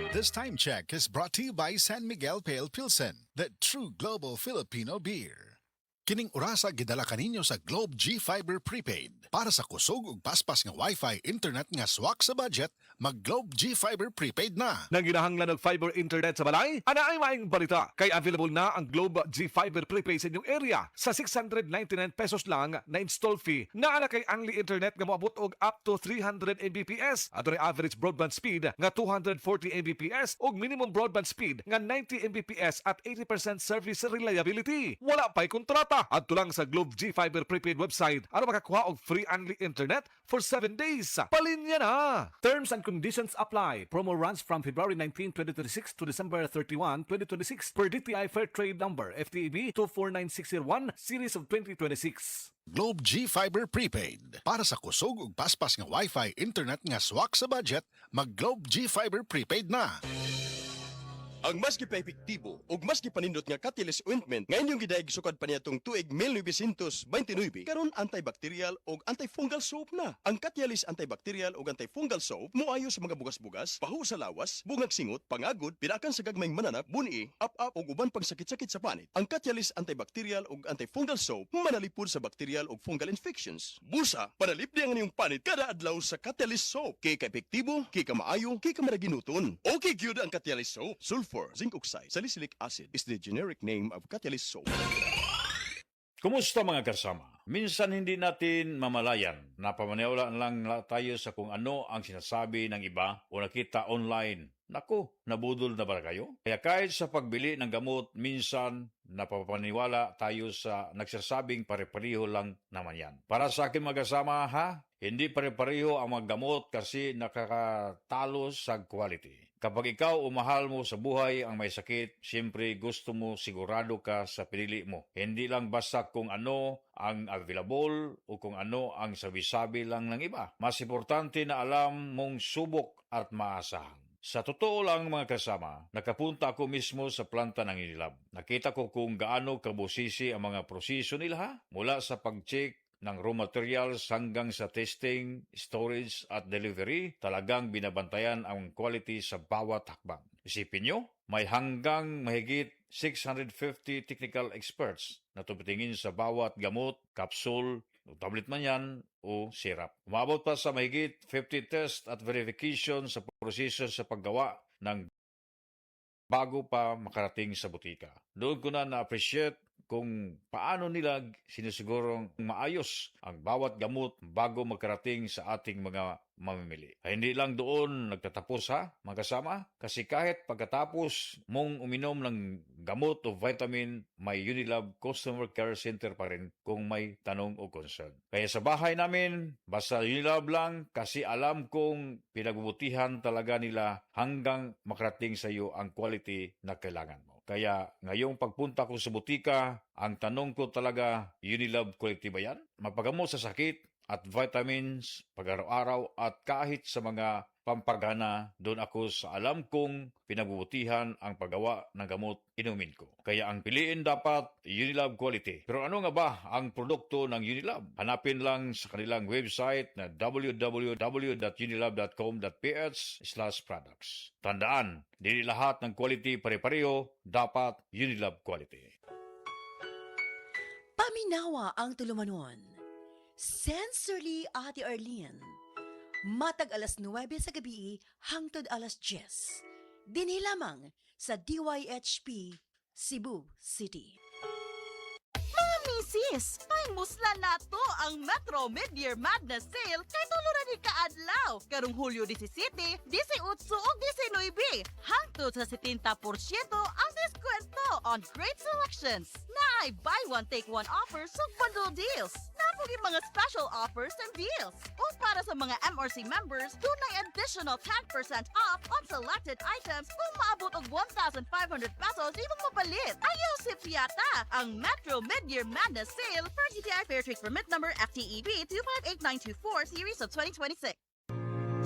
This time check is brought to you by San Miguel Pale Pilsen, the true global Filipino beer. Kining orasa gidala kaninyo sa Globe G Fiber Prepaid. Para sa kusog ug paspas nga Wi-Fi internet nga swak sa budget, mag Globe G Fiber Prepaid na. Nang ginahanglan og fiber internet sa balay, ana ay maayong balita. Kay available na ang Globe G Fiber Prepaid sa inyong area sa 699 pesos lang na install fee. Naa kay only internet nga moabot og up to 300 Mbps. Ato ray average broadband speed nga 240 Mbps ug minimum broadband speed nga 90 Mbps at 80% service reliability. Wala pa'y kontrata. Adto lang sa Globe G Fiber Prepaid website aron makakuha og free only internet for 7 days. Palinya na! Terms and conditions apply. Promo runs from February 19, 2026 to December 31, 2026 per DTI Fair Trade Number FTEB 249601 Series of 2026. Globe G Fiber Prepaid. Para sa kusog ug paspas nga Wi-Fi internet nga swak sa budget, mag Globe G Fiber Prepaid na. Ang mas gipaepektibo ug mas gipanindot nga Catalyst ointment nga inyong gidaig sukad pa niyatong tuig 1929 karon antibacterial ug antifungal soap na. Ang Catalyst antibacterial ug antifungal soap moayo sa mga bugas-bugas, pahu sa lawas, bungag singot, pangagod, pirakan sa gagmayng mananap, buni, up-up ug uban pang sakit-sakit sa panit. Ang Catalyst antibacterial ug antifungal soap manalipod sa bacterial ug fungal infections. Busa, panalipdi ang inyong panit kada adlaw sa Catalyst soap. Kay ka-epektibo, kay ka maayo, kay ka maraginuton. Okay gyud ang Catalyst soap. Sulfur, zinc oxide, salicylic acid is the generic name of Catalyst soap. Kumusta mga kasama? Minsan hindi natin mamalayan na pamaniwala lang tayo sa kung ano ang sinasabi ng iba o nakita online. Naku, nabudol na ba kayo? Kaya kahit sa pagbili ng gamot, minsan napapaniwala tayo sa nagsasabing pare-pareho lang naman yan. Para sa akin mga kasama ha, hindi pare-pareho ang mga gamot kasi nakakatalo sa quality. Kapag ikaw o mahal mo sa buhay ang may sakit, siyempre gusto mo sigurado ka sa pinili mo. Hindi lang basta kung ano ang available o kung ano ang sabi-sabi lang ng iba. Mas importante na alam mong subok at maasahan. Sa totoo lang mga kasama, nakapunta ako mismo sa planta ng Unilab. Nakita ko kung gaano kabusisi ang mga proseso nila ha? Mula sa pag-check ng raw materials hanggang sa testing, storage at delivery, talagang binabantayan ang quality sa bawat hakbang. Isipin nyo, may hanggang mahigit 650 technical experts na tumitingin sa bawat gamot, capsule, tablet man yan o syrup. Umabot pa sa mahigit 50 test at verification sa proseso sa paggawa ng bago pa makarating sa butika. Doon ko na na-appreciate kung paano nila sinisigurong maayos ang bawat gamot bago makarating sa ating mga mamimili. Ay, hindi lang doon nagtatapos ha, mga kasama. Kasi kahit pagkatapos mong uminom ng gamot o vitamin, may Unilab Customer Care Center pa rin kung may tanong o concern. Kaya sa bahay namin, basta Unilab lang kasi alam kong pinagbubutihan talaga nila hanggang makarating sa iyo ang quality na kailangan mo. Kaya ngayong pagpunta ko sa butika, ang tanong ko talaga, Unilab quality ba yan? Mapagamot sa sakit at vitamins, pag-araw-araw at kahit sa mga pampagana, doon ako sa alam kong pinagbubutihan ang paggawa ng gamot inumin ko. Kaya ang piliin dapat Unilab quality. Pero ano nga ba ang produkto ng Unilab? Hanapin lang sa kanilang website na www.unilab.com.ph/products. Tandaan, hindi lahat ng quality pare-pareho, dapat Unilab quality. Paminawa ang tulumanon. Sensorily Ate Arlene. Matag alas 9 sa gabi hangtod alas 10. Dinhi lamang sa DYHP Cebu City. Misis, may musla na to ang Metro Mid-Year Madness Sale kay tulo na ni kaadlaw. Karong Hulyo 17, 18 ug 19, hangtod sa 70% ang diskwento on great selections. Naay buy one take one offers ug bundle deals. Napugi mga special offers and deals. Ug para sa mga MRC members, dunay additional 10% off on selected items kung maabot og 1,500 pesos imong mapalit. Ayaw si Piata ang Metro Mid-Year Madness Sale per GTI Fair Trade Permit Number FTEB 258924 Series of 2026.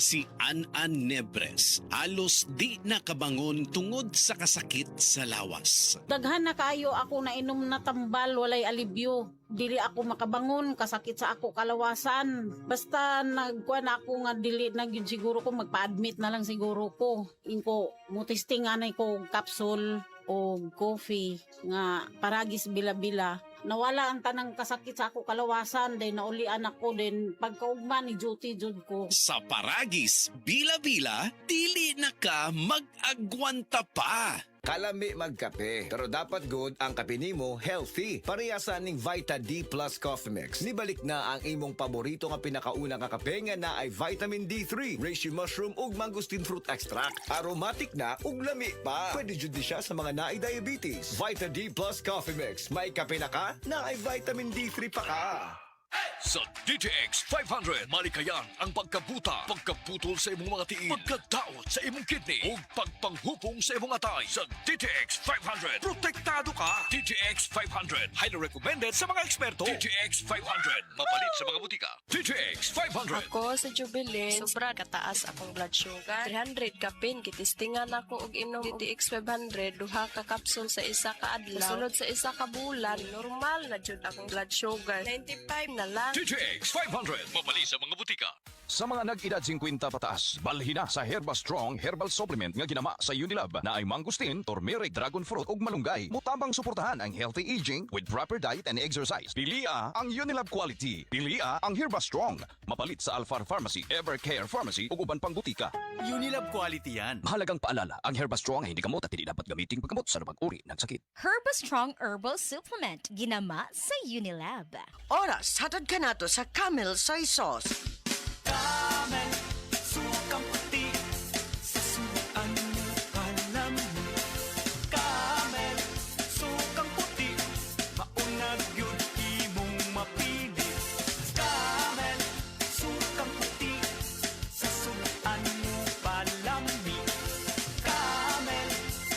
Si An-An Nebres halos di nakabangon tungod sa kasakit sa lawas. Daghan na kayo ako na inom na tambal, walay alibyo. Dili ako makabangon, kasakit sa ako kalawasan. Basta nagkuhan ako nga dili na gyud siguro ko, magpa-admit na lang siguro ko. Inko, mutistingan ko capsule o coffee nga paragis bila-bila. Nawala ang tanang kasakit sa ako kalawasan, then naulian ako, then pagkaugma ni duty jud ko. Sa Paragis, bila-bila, dili na ka mag-agwanta pa. Kalami magkape, pero dapat good ang kape nimo healthy. Parehasan ning Vita D Plus Coffee Mix. Nibalik na ang imong paborito nga pinakauna nga kape nga na ay vitamin D3, reishi mushroom ug mangosteen fruit extract. Aromatic na ug lami pa. Pwede jud di siya sa mga naay diabetes. Vita D Plus Coffee Mix. May kape na ka, na ay vitamin D3 pa ka. Sa DTX 500, malikayang ang pagkabuta, pagkaputol sa imong mga tiil, pagkadaot sa imong kidney, o pagpanghupong sa imong atay. Sa DTX 500, protektado ka. DTX 500, highly recommended sa mga eksperto. DTX 500, mapalit sa mga butika. DTX 500. Ako sa Jubilee, sobra kataas akong blood sugar. 300 kapin, kitistingan ako og inom DTX 500, duha ka kapsul sa isa ka adlaw. Sunod sa isa ka bulan, normal na jud akong blood sugar. 95 na lang. DTX 500, mapalit sa mga butika. Sa mga nag-edad 50 pataas, balhin na sa Herba Strong Herbal Supplement nga ginama sa Unilab na ay mangustin, turmeric, dragon fruit ug malunggay. Mutabang suportahan ang healthy aging with proper diet and exercise. Pilia ang Unilab quality. Pilia ang Herba Strong. Mapalit sa Alfar Pharmacy, Evercare Pharmacy ug uban pang butika. Unilab quality yan. Mahalagang paalala, ang Herba Strong ay hindi gamot at hindi dapat gamitin paggamot sa anumang uri ng sakit. Herba Strong Herbal Supplement, ginama sa Unilab. Oras, hatad ka nato sa Camel Soy Sauce. Camel, sukang puti, sa suan mo alam mo. Camel, sukang puti, maunag yun imong mapili. Camel, sukang puti, sa suan mo palami. Camel,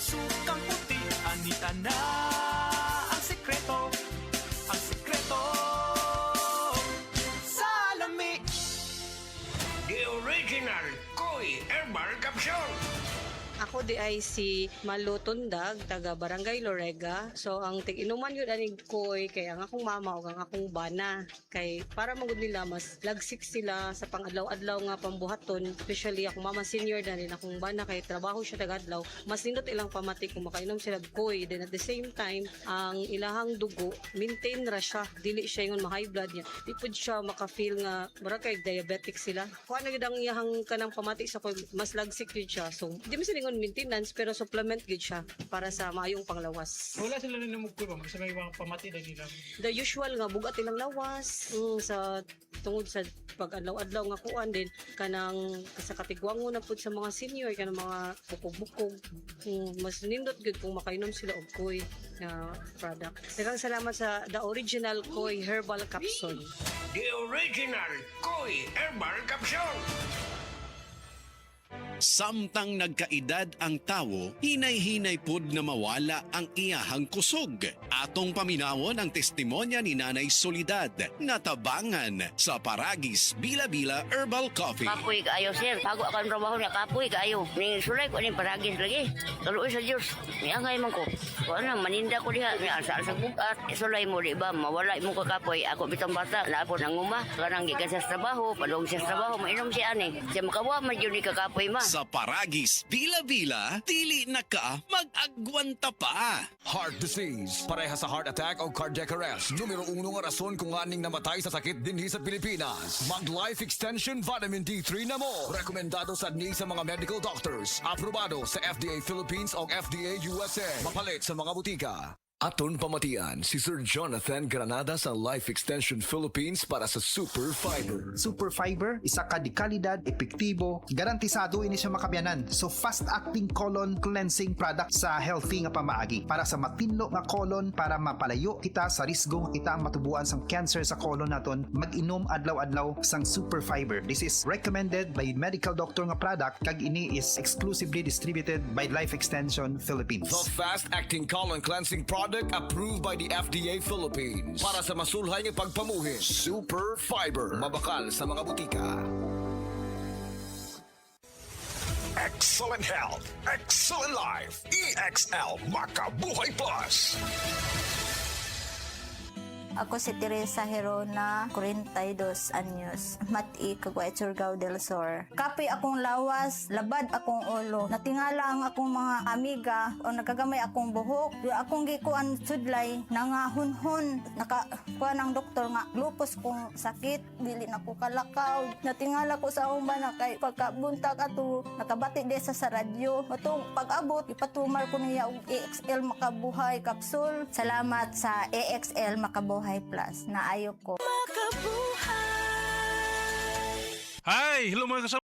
sukang puti, anita na ang sekreto, ang sekreto. The original Koi Herbal Capsule. Ako di ay si Malu Tundag, taga Barangay Lorega. So ang tig-inuman yun aning koy kay ang akong mama o ang akong bana. Kay para magud nila mas lagsik sila sa pang-adlaw-adlaw nga pambuhaton. Especially akong mama senior na rin akong bana kay trabaho siya taga-adlaw. Mas nindot ilang pamati kung makainom sila og koy. Then at the same time, ang ilahang dugo, maintain ra siya. Dili siya yung ma-high blood niya. Di pud siya maka-feel nga mura kay diabetic sila. Kuha na gid ang iyahang kanang pamati sa koy, mas lagsik yun siya. So di mo silingon maintenance pero supplement gid siya para sa maayong panglawas. Wala sila na namugkoy ba? Sa may mga pamati na nila. The usual nga bugat ilang lawas sa tungod sa pag-adlaw-adlaw nga kuan din kanang sa katigwango na pud sa mga senior kanang mga bukog-bukog. Mas nindot gud kung makainom sila og koy na product. Daghang salamat sa the original Koi Herbal Capsule. The original Koi Herbal Capsule. Samtang nagkaedad ang tawo, hinay-hinay pod na mawala ang iyahang kusog. Atong paminawon ang testimonya ni Nanay Solidad, natabangan sa Paragis Bila-Bila Herbal Coffee. Kapoy kaayo, sir. Bago ako ang trabaho niya, kapoy kaayo. Ning sulay ko ning Paragis lagi. Kaluoy sa Diyos. Niangay man ko. Kung ano, maninda ko diha. Asa sa bukat. Sulay mo, di ba? Mawala mo ka kapoy. Ako bitang bata. Na ako nanguma. Karang gikan sa trabaho. Padong sa trabaho. Mainom siya ani. Siya makawa man yun ni kakapoy ma. Sa Paragis Bila-Bila, dili na ka mag-agwanta pa. Heart disease, pareha sa heart attack o cardiac arrest. Numero 1 nga rason kung aning namatay sa sakit dinhi sa Pilipinas. Mag Life Extension Vitamin D3 na mo. Rekomendado sa ni sa mga medical doctors. Aprobado sa FDA Philippines o FDA USA. Mapalit sa mga butika. Aton pamatian si Sir Jonathan Granada sa Life Extension Philippines para sa Super Fiber. Super Fiber, isa ka di kalidad, epektibo, garantisado ini siya makabiyanan. So fast-acting colon cleansing product sa healthy nga pamaagi para sa matinlo nga colon para mapalayo kita sa risgo nga kita ang matubuan sang cancer sa colon naton. Mag-inom adlaw-adlaw sang Super Fiber. This is recommended by medical doctor nga product kag ini is exclusively distributed by Life Extension Philippines. The fast-acting colon cleansing product approved by the FDA Philippines para sa masulhay ng pagpamuhin. Super Fiber. Mabakal sa mga butika. Excellent health, excellent life. EXL Makabuhay Plus. Ako si Teresa Herona, 42 anyos. Mati, Caguay, Surigao del Sur. Kapoy akong lawas, labad akong ulo. Natingala ang akong mga amiga o nagagamay akong buhok. Yung akong gikuan sudlay, nangahunhon. Nakakuha ng doktor nga, lupus kong sakit. Dili na ko kalakaw. Natingala ko sa umba na kay pagkabunta ka to, nakabati desa sa radyo. Matong pag-abot, ipatumar ko niya og EXL Makabuhay Capsule. Salamat sa EXL Makabuhay Plus na ayok ko. Hi! Hello mga kasama!